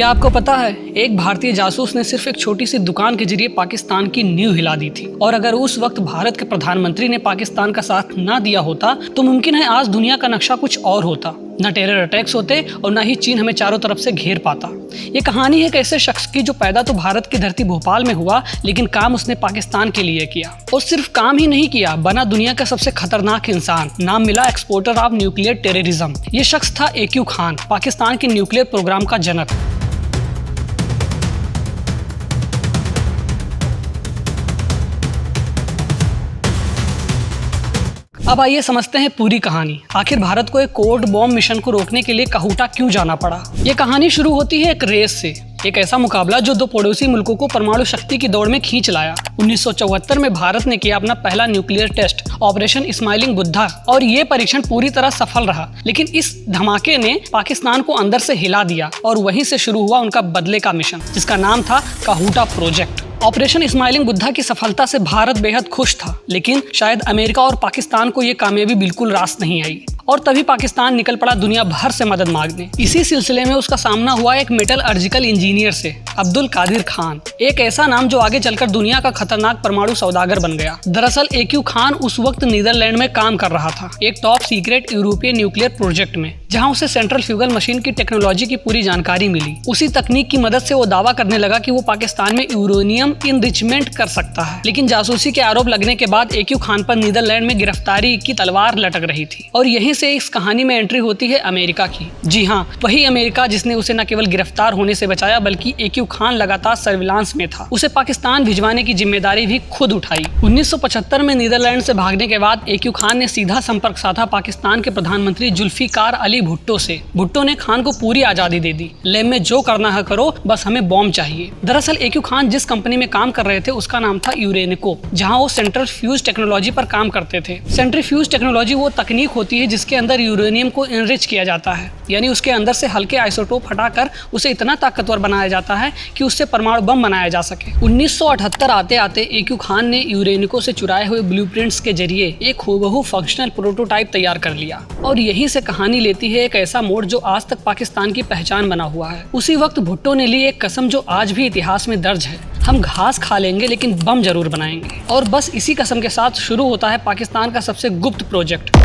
क्या आपको पता है, एक भारतीय जासूस ने सिर्फ एक छोटी सी दुकान के जरिए पाकिस्तान की नींव हिला दी थी। और अगर उस वक्त भारत के प्रधानमंत्री ने पाकिस्तान का साथ ना दिया होता तो मुमकिन है आज दुनिया का नक्शा कुछ और होता। न टेरर अटैक्स होते और न ही चीन हमें चारों तरफ से घेर पाता। ये कहानी है एक ऐसे शख्स की जो पैदा तो भारत की धरती भोपाल में हुआ, लेकिन काम उसने पाकिस्तान के लिए किया। और सिर्फ काम ही नहीं किया, बना दुनिया का सबसे खतरनाक इंसान। नाम मिला एक्सपोर्टर ऑफ न्यूक्लियर टेररिज्म। ये शख्स था AQ खान, पाकिस्तान के न्यूक्लियर प्रोग्राम का जनक। अब आइए समझते हैं पूरी कहानी। आखिर भारत को एक कोल्ड बॉम्ब मिशन को रोकने के लिए काहूटा क्यों जाना पड़ा। ये कहानी शुरू होती है एक रेस से, एक ऐसा मुकाबला जो दो पड़ोसी मुल्कों को परमाणु शक्ति की दौड़ में खींच लाया। 1974 में भारत ने किया अपना पहला nuclear test, operation smiling Buddha, और ये परीक्षण पूरी तरह सफल रहा। लेकिन इस धमाके ने पाकिस्तान को अंदर से हिला दिया और वहीं से शुरू हुआ उनका बदले का मिशन, जिसका नाम था काहूटा प्रोजेक्ट। ऑपरेशन स्माइलिंग बुद्धा की सफलता से भारत बेहद खुश था, लेकिन शायद अमेरिका और पाकिस्तान को ये कामयाबी बिल्कुल रास नहीं आई। और तभी पाकिस्तान निकल पड़ा दुनिया भर से मदद मांगने। इसी सिलसिले में उसका सामना हुआ एक मेटलर्जिकल इंजीनियर से, अब्दुल कादिर खान, एक ऐसा नाम जो आगे चलकर दुनिया का खतरनाक परमाणु सौदागर बन गया। दरअसल AQ खान उस वक्त नीदरलैंड में काम कर रहा था, एक top secret European nuclear project में, जहां उसे सेंट्रल फ्यूगल मशीन की टेक्नोलॉजी की पूरी जानकारी मिली। उसी तकनीक की मदद से वो दावा करने लगा कि वो पाकिस्तान में यूरेनियम इनरिचमेंट कर सकता है। लेकिन जासूसी के आरोप लगने के बाद AQ खान पर नीदरलैंड में गिरफ्तारी की तलवार लटक रही थी। और यहीं से इस कहानी में एंट्री होती है अमेरिका की। जी हाँ, वही अमेरिका जिसने उसे न केवल गिरफ्तार होने से बचाया, बल्कि AQ खान लगातार सर्विलांस में था। उसे पाकिस्तान भिजवाने की जिम्मेदारी भी खुद उठाई। 1975 में नीदरलैंड से भागने के बाद AQ खान ने सीधा संपर्क साधा पाकिस्तान के प्रधानमंत्री जुल्फिकार अली भुट्टो से। भुट्टो ने खान को पूरी आजादी दे दी, लैब में जो करना है करो, बस हमें बॉम्ब चाहिए। दरअसल AQ खान जिस कंपनी में काम कर रहे थे उसका नाम था यूरेनिको, जहाँ वो सेंट्रल फ्यूज टेक्नोलॉजी पर काम करते थे। सेंट्रल फ्यूज टेक्नोलॉजी वो तकनीक होती है जिसके अंदर यूरेनियम को इनरिच किया जाता है, यानी उसके अंदर से हल्के आइसोटोप हटाकर उसे इतना ताकतवर बनाया जाता है कि उससे परमाणु बम बनाया जा सके। 1978 आते आते AQ खान ने यूरेनिको से चुराए हुए ब्लूप्रिंट्स के जरिए एक हूबहू फंक्शनल प्रोटोटाइप तैयार कर लिया। और यहीं से कहानी लेती है एक ऐसा मोड़ जो आज तक पाकिस्तान की पहचान बना हुआ है। उसी वक्त भुट्टो ने ली एक कसम जो आज भी इतिहास में दर्ज है, हम घास खा लेंगे लेकिन बम जरूर बनाएंगे। और बस इसी कसम के साथ शुरू होता है पाकिस्तान का सबसे गुप्त प्रोजेक्ट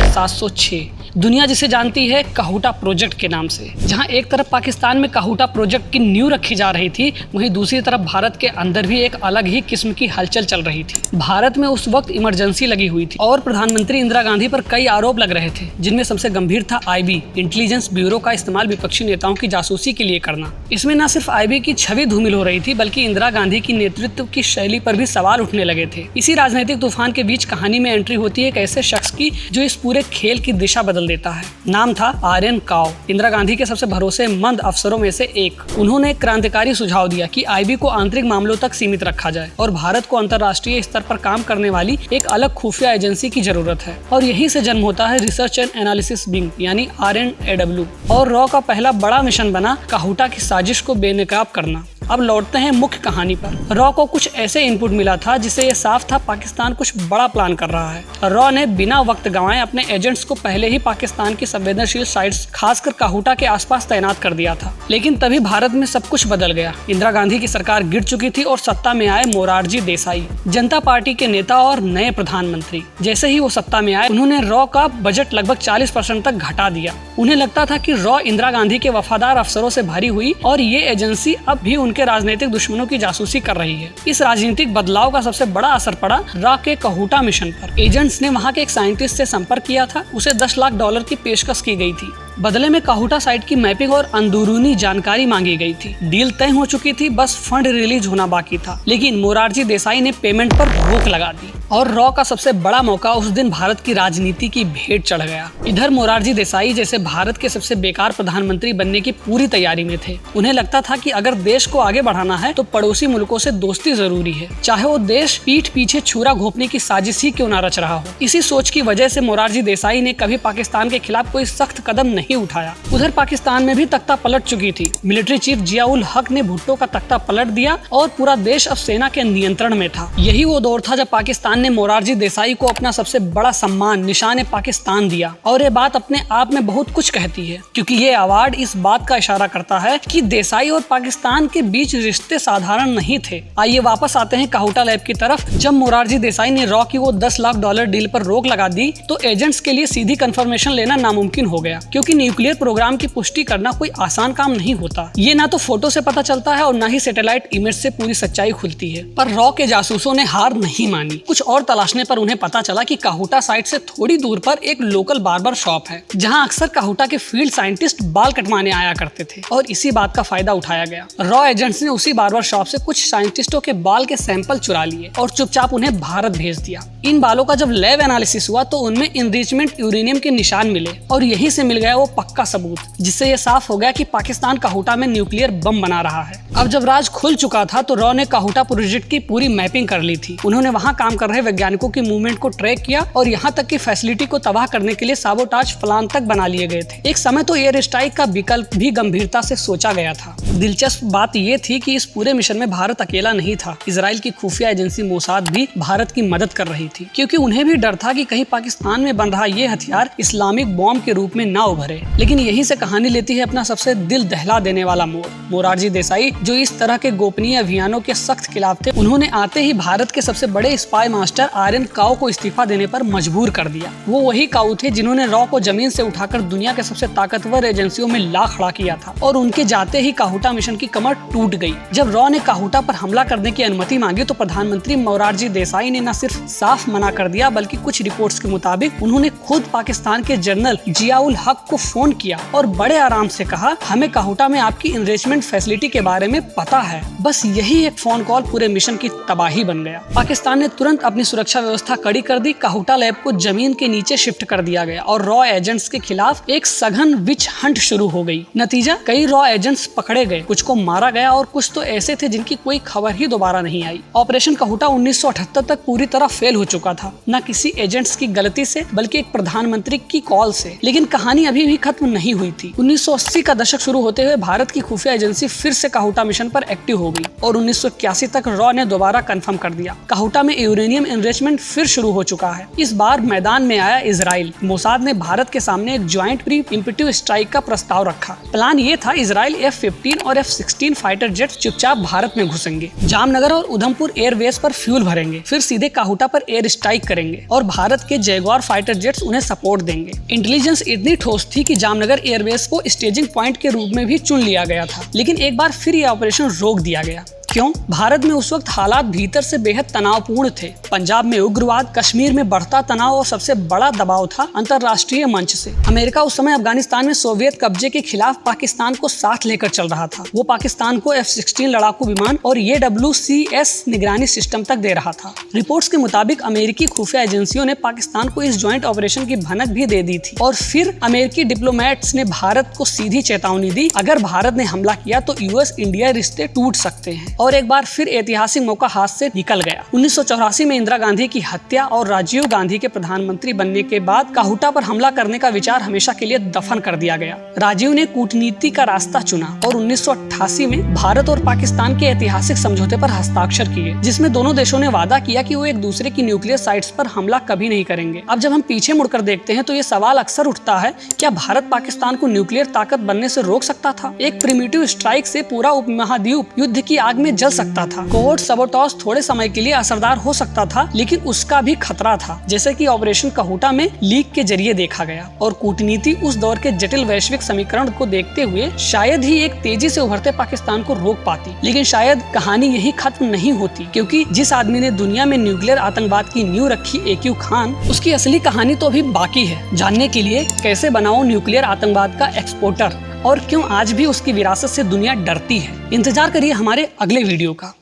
706, दुनिया जिसे जानती है काहूटा प्रोजेक्ट के नाम से। जहां एक तरफ पाकिस्तान में काहूटा प्रोजेक्ट की नींव रखी जा रही थी, वहीं दूसरी तरफ भारत के अंदर भी एक अलग ही किस्म की हलचल चल रही थी। भारत में उस वक्त इमरजेंसी लगी हुई थी और प्रधानमंत्री इंदिरा गांधी पर कई आरोप लग रहे थे, जिनमें सबसे गंभीर था IB इंटेलिजेंस ब्यूरो का इस्तेमाल विपक्षी नेताओं की जासूसी के लिए करना। इसमें न सिर्फ IB की छवि धूमिल हो रही थी, बल्कि इंदिरा गांधी की नेतृत्व की शैली पर भी सवाल उठने लगे थे। इसी राजनीतिक तूफान के बीच कहानी में एंट्री होती है एक ऐसे शख्स की जो इस पूरे खेल की दिशा बदल देता है। नाम था RN काओ, इंदिरा गांधी के सबसे भरोसेमंद अफसरों में से एक। उन्होंने एक क्रांतिकारी सुझाव दिया कि IB को आंतरिक मामलों तक सीमित रखा जाए और भारत को अंतर्राष्ट्रीय स्तर पर काम करने वाली एक अलग खुफिया एजेंसी की जरूरत है। और यहीं से जन्म होता है रिसर्च एंड एनालिसिस विंग, यानी RNAW। और रॉ का पहला बड़ा मिशन बना काहूटा की साजिश को बेनकाब करना। अब लौटते हैं मुख्य कहानी पर। रॉ को कुछ ऐसे इनपुट मिला था जिससे ये साफ था पाकिस्तान कुछ बड़ा प्लान कर रहा है। रॉ ने बिना वक्त गंवाए अपने एजेंट्स को पहले ही पाकिस्तान की संवेदनशील साइट्स, खासकर काहूटा के आसपास तैनात कर दिया था। लेकिन तभी भारत में सब कुछ बदल गया। इंदिरा गांधी की सरकार गिर चुकी थी और सत्ता में आए मोरारजी देसाई, जनता पार्टी के नेता और नए प्रधानमंत्री। जैसे ही वो सत्ता में आए, उन्होंने रॉ का बजट लगभग 40% तक घटा दिया। उन्हें लगता था कि रॉ इंदिरा गांधी के वफादार अफसरों से भरी हुई और ये एजेंसी अब भी उनके राजनीतिक दुश्मनों की जासूसी कर रही है। इस राजनीतिक बदलाव का सबसे बड़ा असर पड़ा रॉ के काहूटा मिशन पर। एजेंट्स ने वहां के एक साइंटिस्ट से संपर्क किया था, उसे $10 लाख की पेशकश की गई थी। बदले में काहूटा साइट की मैपिंग और अंदरूनी जानकारी मांगी गई थी। डील तय हो चुकी थी, बस फंड रिलीज होना बाकी था। लेकिन मोरारजी देसाई ने पेमेंट पर रोक लगा दी और रॉ का सबसे बड़ा मौका उस दिन भारत की राजनीति की भेंट चढ़ गया। इधर मोरारजी देसाई जैसे भारत के सबसे बेकार प्रधानमंत्री बनने की पूरी तैयारी में थे। उन्हें लगता था कि अगर देश को आगे बढ़ाना है तो पड़ोसी मुल्कों से दोस्ती जरूरी है, चाहे वो देश पीठ पीछे छुरा घोंपने की साजिश ही क्यों न रच रहा हो। इसी सोच की वजह से मोरारजी देसाई ने कभी पाकिस्तान के खिलाफ कोई सख्त कदम नहीं उठाया। उधर पाकिस्तान में भी तख्ता पलट चुकी थी। मिलिट्री चीफ जियाउल हक ने भुट्टो का तख्ता पलट दिया और पूरा देश अब सेना के नियंत्रण में था। यही वो दौर था जब पाकिस्तान पाकिस्तान ने मोरारजी देसाई को अपना सबसे बड़ा सम्मान निशान पाकिस्तान दिया और ये बात अपने आप में बहुत कुछ कहती है, क्योंकि ये अवार्ड इस बात का इशारा करता है कि देसाई और पाकिस्तान के बीच रिश्ते साधारण नहीं थे। आइए वापस आते हैं काहुटा लैब की तरफ। जब मोरारजी देसाई ने रॉ की वो $10 लाख डील पर रोक लगा दी तो एजेंट्स के लिए सीधी कंफर्मेशन लेना नामुमकिन हो गया, क्योंकि न्यूक्लियर प्रोग्राम की पुष्टि करना कोई आसान काम नहीं होता। ये ना तो फोटो से पता चलता है और ना ही सैटेलाइट इमेज से पूरी सच्चाई खुलती है। पर रॉ के जासूसों ने हार नहीं मानी। कुछ और तलाशने पर उन्हें पता चला कि काहुटा साइट से थोड़ी दूर पर एक लोकल बार्बर शॉप है, जहां अक्सर काहुटा के फील्ड साइंटिस्ट बाल कटवाने आया करते थे और इसी बात का फायदा उठाया गया। रॉ एजेंट्स ने उसी बार्बर शॉप से कुछ साइंटिस्टों के बाल के सैंपल चुरा लिए और चुपचाप उन्हें भारत भेज दिया। इन बालों का जब लैब एनालिसिस हुआ तो उनमें इनरिचमेंट यूरेनियम के निशान मिले और यहीं से मिल गया वो पक्का सबूत, जिससे ये साफ हो गया कि पाकिस्तान काहुटा में न्यूक्लियर बम बना रहा है। अब जब राज खुल चुका था तो रॉ ने काहुटा प्रोजेक्ट की पूरी मैपिंग कर ली थी। उन्होंने वहां काम कर रहे वैज्ञानिकों की मूवमेंट को ट्रैक किया और यहाँ तक कि फैसिलिटी को तबाह करने के लिए साबोटाज प्लान तक बना लिए गए थे। एक समय तो एयर स्ट्राइक का विकल्प भी गंभीरता से सोचा गया था। दिलचस्प बात यह थी कि इस पूरे मिशन में भारत अकेला नहीं था। इजराइल की खुफिया एजेंसी मोसाद भी भारत की मदद कर रही थी, क्योंकि उन्हें भी डर था कि कहीं पाकिस्तान में बन रहा ये हथियार इस्लामिक बॉम्ब के रूप में ना उभरे। लेकिन यहीं से कहानी लेती है अपना सबसे दिल दहला देने वाला मोड़। मोरारजी देसाई जो इस तरह के गोपनीय अभियानों के सख्त खिलाफ थे, उन्होंने आते ही भारत के सबसे बड़े स्पाई मास्टर आर्यन काओ को इस्तीफा देने पर मजबूर कर दिया। वो वही काओ थे जिन्होंने रॉ को जमीन से उठाकर दुनिया के सबसे ताकतवर एजेंसियों में ला खड़ा किया था और उनके जाते ही काहुटा मिशन की कमर टूट गई। जब रॉ ने काहुटा पर हमला करने की अनुमति मांगी तो प्रधानमंत्री मोरारजी देसाई ने न सिर्फ साफ मना कर दिया, बल्कि कुछ रिपोर्ट्स के मुताबिक उन्होंने खुद पाकिस्तान के जनरल जियाउल हक को फोन किया और बड़े आराम से कहा, हमें काहुटा में आपकी इनरिचमेंट फैसिलिटी के बारे में पता है। बस यही एक फोन कॉल पूरे मिशन की तबाही बन गया। पाकिस्तान ने तुरंत अपनी सुरक्षा व्यवस्था कड़ी कर दी। काहुटा लैब को जमीन के नीचे शिफ्ट कर दिया गया और रॉ एजेंट्स के खिलाफ एक सघन विच हंट शुरू हो गई। नतीजा, कई रॉ एजेंट्स पकड़े गए, कुछ को मारा गया और कुछ तो ऐसे थे जिनकी कोई खबर ही दोबारा नहीं आई। ऑपरेशन काहुटा 1978 तक पूरी तरह फेल हो चुका था, न किसी एजेंट्स की गलती से बल्कि एक प्रधानमंत्री की कॉल से। लेकिन कहानी अभी भी खत्म नहीं हुई थी। 1980 का दशक शुरू होते हुए भारत की खुफिया एजेंसी फिर से काहुटा मिशन पर एक्टिव हो गई और 1981 तक रॉ ने दोबारा कंफर्म कर दिया, काहुटा में यूरेनियम एनरिचमेंट फिर शुरू हो चुका है। इस बार मैदान में आया इजराइल। मोसाद ने भारत के सामने एक ज्वाइंट प्री इम्पिटिव स्ट्राइक का प्रस्ताव रखा। प्लान ये था, इजराइल F-15 और F-16 फाइटर जेट चुपचाप भारत में घुसेंगे, जामनगर और उधमपुर एयरबेस पर फ्यूल भरेंगे, फिर सीधे काहुटा पर एयर स्ट्राइक करेंगे और भारत के जैगुआर फाइटर जेट्स उन्हें सपोर्ट देंगे। इंटेलिजेंस इतनी ठोस थी कि जामनगर एयरबेस को स्टेजिंग पॉइंट के रूप में भी चुन लिया गया था। लेकिन एक बार फिर यह ऑपरेशन रोक दिया गया। क्यों? भारत में उस वक्त हालात भीतर से बेहद तनावपूर्ण थे। पंजाब में उग्रवाद, कश्मीर में बढ़ता तनाव और सबसे बड़ा दबाव था अंतर्राष्ट्रीय मंच से। अमेरिका उस समय अफगानिस्तान में सोवियत कब्जे के खिलाफ पाकिस्तान को साथ लेकर चल रहा था। वो पाकिस्तान को F-16 लड़ाकू विमान और AWCS निगरानी सिस्टम तक दे रहा था। रिपोर्ट्स के मुताबिक अमेरिकी खुफिया एजेंसियों ने पाकिस्तान को इस ज्वाइंट ऑपरेशन की भनक भी दे दी थी और फिर अमेरिकी डिप्लोमेट्स ने भारत को सीधी चेतावनी दी, अगर भारत ने हमला किया तो US इंडिया रिश्ते टूट सकते हैं। और एक बार फिर ऐतिहासिक मौका हाथ से निकल गया। 1984 में इंदिरा गांधी की हत्या और राजीव गांधी के प्रधानमंत्री बनने के बाद काहुटा पर हमला करने का विचार हमेशा के लिए दफन कर दिया गया। राजीव ने कूटनीति का रास्ता चुना और 1988 में भारत और पाकिस्तान के ऐतिहासिक समझौते पर हस्ताक्षर किए, जिसमें दोनों देशों ने वादा किया कि वो एक दूसरे की न्यूक्लियर साइट्स पर हमला कभी नहीं करेंगे। अब जब हम पीछे मुड़कर देखते हैं तो ये सवाल अक्सर उठता है, क्या भारत पाकिस्तान को न्यूक्लियर ताकत बनने से रोक सकता था? एक प्रिमिटिव स्ट्राइक से पूरा उपमहाद्वीप युद्ध की आग में जल सकता था। कोवर्ट सबोटाज थोड़े समय के लिए असरदार हो सकता था, लेकिन उसका भी खतरा था, जैसे कि ऑपरेशन काहुटा में लीक के जरिए देखा गया। और कूटनीति उस दौर के जटिल वैश्विक समीकरण को देखते हुए शायद ही एक तेजी से उभरते पाकिस्तान को रोक पाती। लेकिन शायद कहानी यही खत्म नहीं होती, क्योंकि जिस आदमी ने दुनिया में न्यूक्लियर आतंकवाद की नींव रखी, AQ खान, उसकी असली कहानी तो अभी बाकी है। जानने के लिए कैसे बनाओ न्यूक्लियर आतंकवाद का एक्सपोर्टर और क्यों आज भी उसकी विरासत से दुनिया डरती है। इंतजार करिए हमारे अगले वीडियो का।